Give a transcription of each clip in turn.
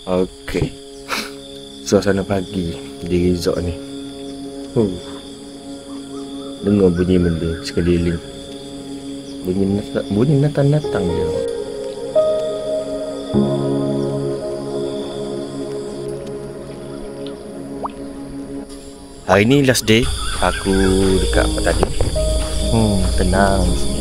Okey. Suasana pagi di resort ni. Dengar bunyi benda sekeliling. Bunyi natang-natang je. Hari ni last day aku dekat Petani. Tenang di sini.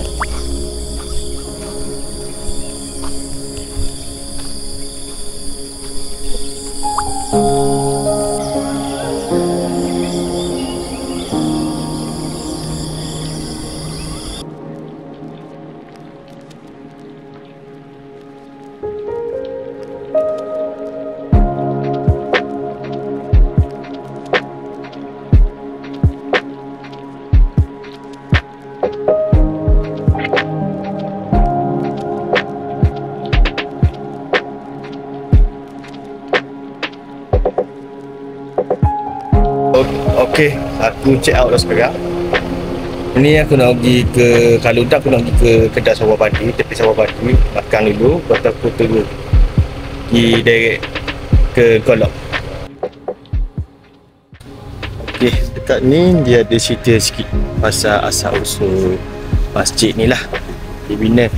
Okey, aku check out dah sekarang. Ni aku nak pergi ke, kalau dah aku nak pergi ke kedai sawah padi, tepi sawah padi, makan dulu, lepas tu aku turun pergi direct ke Golok. Okey, dekat ni dia ada cerita sikit pasal asal usul masjid ni lah, dibina.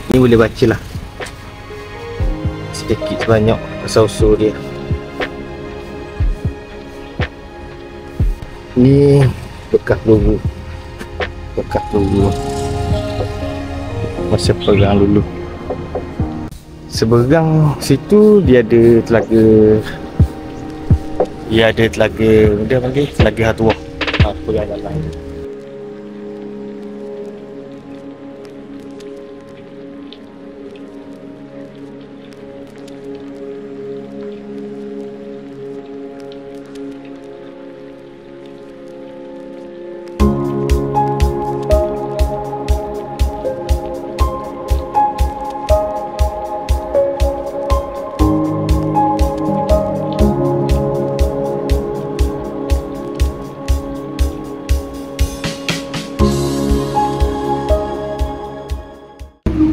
Ni boleh baca lah sedikit sebanyak asal usul dia. Ni bekas peluru masa perang dulu. Seberang situ dia ada telaga, dia panggil telaga Hatuah. Perang dalam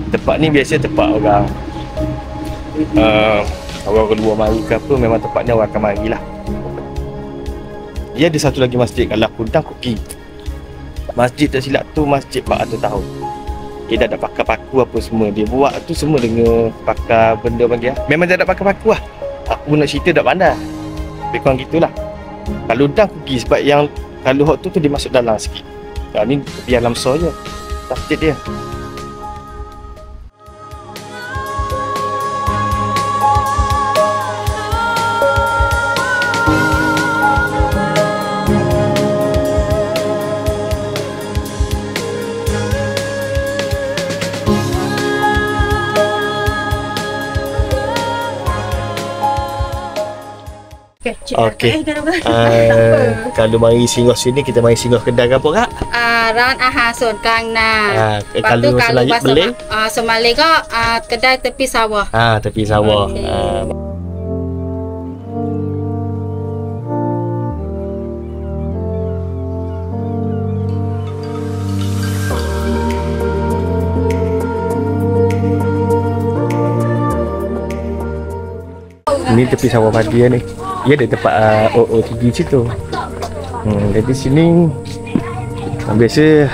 tempat ni biasa tempat orang luar mari ke apa, memang tempat ni orang akan mari lah. Dia ada satu lagi masjid, kalau aku dah pergi masjid tak silap tu, masjid 400 tahun. Dia dah ada pakai paku apa semua, dia buat tu semua dengan pakai benda panggil lah. Memang dia ada pakai paku lah, aku pun nak cerita tak pandai, lebih kurang gitulah. Kalau dah pergi, sebab yang kalau hot tu dia masuk dalam sikit. Ni biar dalam so je masjid dia. Okey. Kalau mari singgah sini, kita mari singgah kedai ke apa kak? ร้านอาหารส่วนกลางนา Kalau bahasa Malay? Somalia ก็ kedai tepi sawah. Tepi sawah. Ni tepi sawah padi ni. Dia ada tempat OOTD situ. Jadi sini biasa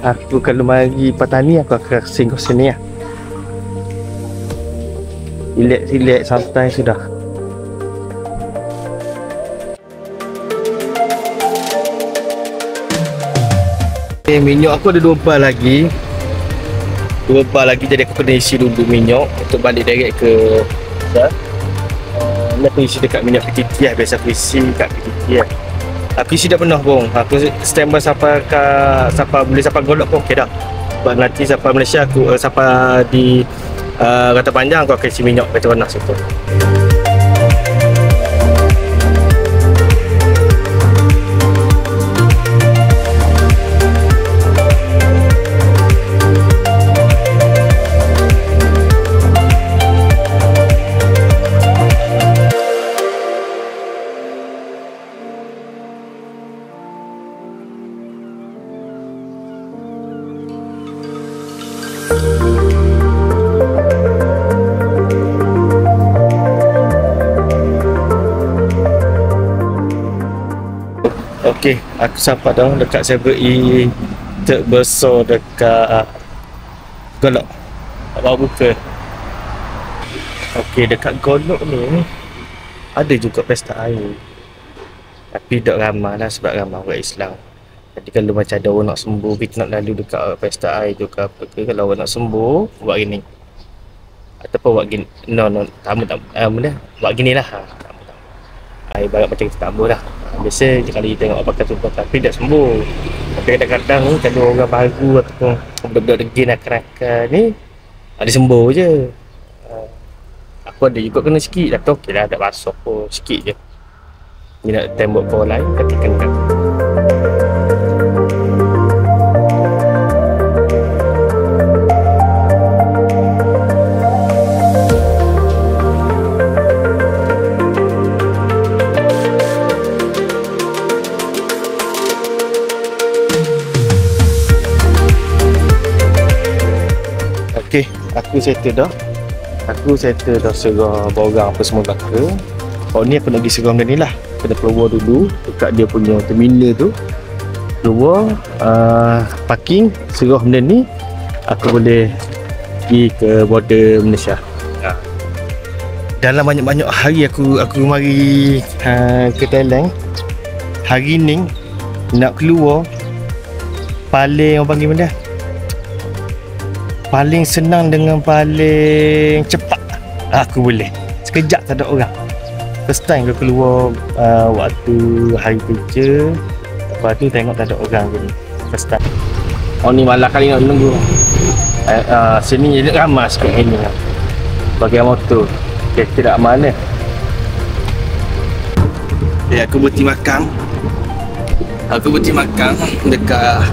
aku kalau mari Petani aku akan singgah sini lah. Relax santai sudah. Minyak aku ada 2 bar lagi. 2 bar lagi, jadi aku kena isi dulu minyak untuk balik direct ke aku isi dekat minyak PTT lah. Biasa aku isi kat PTT lah. Aku isi dah penuh pun. Aku standby sampai boleh sampai Golok pun okey dah. Sebab nanti sampai Malaysia aku sampai di Kata Panjang aku akan isi minyak Petronas itu. Okey, aku sampai dah dekat 7E terbesar dekat Golok. Baru buka. Okey, dekat Golok ni ada juga pesta air. Tapi tak ramai lah sebab ramai orang Islam. Jadi kalau macam ada orang nak sembuh, kita nak lalu dekat pesta air tu ke apa ke, kalau orang nak sembuh, buat gini. Ataupun buat gini. No, tamu. Benda, buat gini lah. Tamu. Air barat macam kita tamu lah. Biasa je kali tengok apa kata tu, tapi tak sembuh. Tapi kadang-kadang ni kalau orang baru ataupun budak-budak degil nakal-nakal ni, ada sembuh je. Aku ada juga kena sikit. Dah tu okey lah, tak basuh pun sikit je. Ni nak tembok bawah lain, katakan kat. Okey, aku settle dah. Serah borang apa semua belaka. Kalau ni aku nak pergi serah benda ni lah. Kena keluar dulu dekat dia punya terminal tu. Keluar, parking, serah benda ni. Aku boleh pergi ke border Malaysia. Dalam banyak-banyak hari aku mari ke Thailand. Hari ni nak keluar paling orang panggil benda, paling senang dengan paling cepat aku boleh. Sekejap tak ada orang. First time aku keluar waktu hari kerja. Lepas tu tengok tak ada orang je ni. First time. Oh ni malah kali nak tunggu. Sini jadi ramai sikit hari ni. Bagai motor. Okay, tidak mana. Aku berhenti makan. Dekat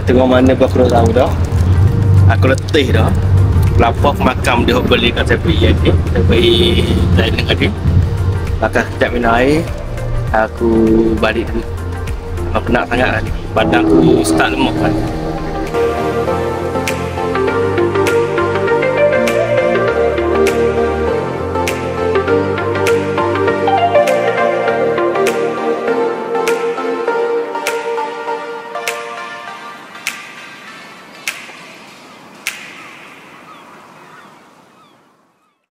tengok mana pun aku dah tahu dah. Aku letih dah. Lapar aku makan dia beli kat 7E ni. 7E lain lagi. Makan sekejap minum air. Aku balik dulu. Aku penat sangat lah ni. Badan aku start lemah kan.